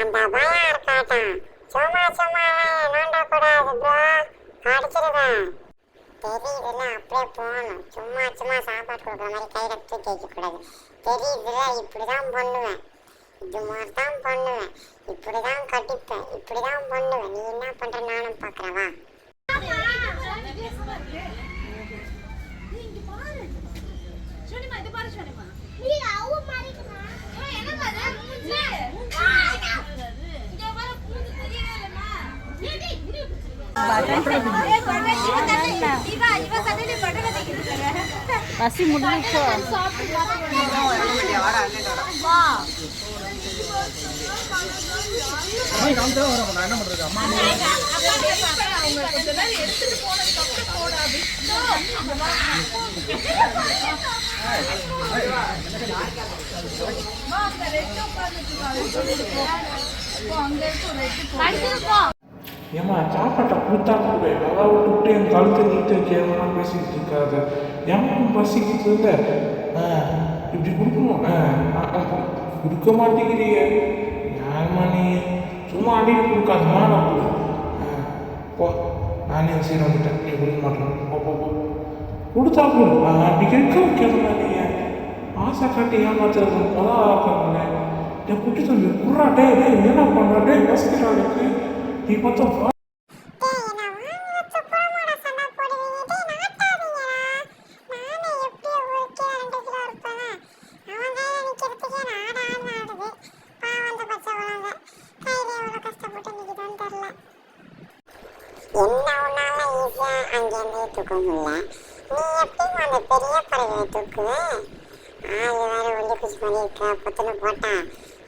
அந்த பயம் இருக்காட்டும். சும்மா சும்மா நோண்டக்கூடாது ப்ரோ, அடிச்சிருவேன். தெரியுதுல, அப்படியே போகணும். சும்மா சும்மா சாப்பாடு கொடுக்குற மாதிரி கையில் தூக்கி வைக்கக்கூடாது. தெரியுதுல, இப்படிதான் பண்ணுவேன், இது மாதிரி தான் பண்ணுவேன், இப்படிதான் கட்டிப்பேன், இப்படிதான் பண்ணுவேன். நீ என்ன பண்ற நானும் பார்க்குறவா. பசி முடிஞ்சு ஏமா சாப்பாட்டை கொடுத்தா கூட அதை விட்டுவிட்டு என் கழுத்தை நீட்டு கேவலாம் பேசிக்கிட்டு இருக்காத. எனக்கும் பசிக்குது இல்லை, இப்படி கொடுக்கணும். கொடுக்க மாட்டேங்கிறிய யாருமா நீ? சும்மா அடிக்க கொடுக்காதமா, நான் கொடு. போ, நானே சரி வந்துட்டேன், நீ கொடுக்க மாட்டேன். போ போ போ, கொடுத்தா கொடு. அப்படி கேட்க வைக்கிறதா நீ? ஆசை காட்டி ஏமாத்துறது முதல் ஆக்காங்க. என் குட்டி தம்பி குர்ரா, டே டே என்ன பண்ணுற? டே பசிக்கிறாளுக்கு நீ பார்த்தா என்ன உன்னால ஈஸியா அங்கேருந்து தூக்க முடியல, நீ எப்படி அந்த பெரிய பறவையை தூக்குவ? ஆள் வேற ஒல்லி குச்சி மாதிரி இருக்க, பொத்துன்னு போட்டா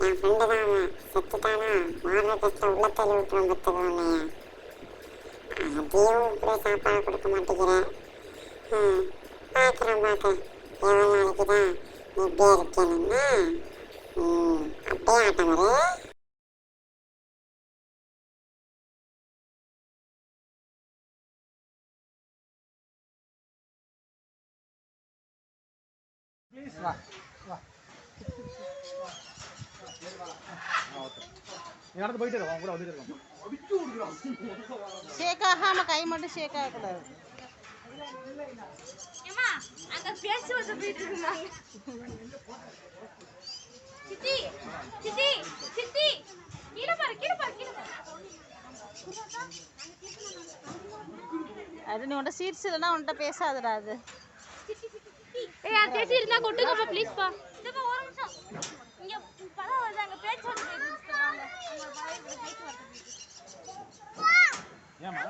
என் ஃப்ரெண்டு தான், அவன் செத்துட்டானா மாறுற கஷ்டம் உள்ள தள்ளி விட்டுருவோம். பத்துக்கு உன்னைய அதையும் இப்படியே சாப்பாடு கொடுக்க மாட்டேங்கிறேன். பார்க்குறேன் பார்க்குறேன், எவ்வளோ நாளைக்கு தான் நீ இப்படியே இருக்கணும்னா அப்படியே ஆட்டம் வரு. ஷேக் ஆகாம கை மட்டும் ஷேக் ஆகக்கூடாது. அது நீ உன்ட்ட சீட்ஸ் இல்லைன்னா உன்ட்ட பேசாதடா. அது பேசி இருந்தா கொட்டுங்கப்பா ப்ளீஸ் பா. இதப்பா ஒரு நிமிஷம், இங்க படம் வருது, அங்க பேச்சு வந்து ஏமா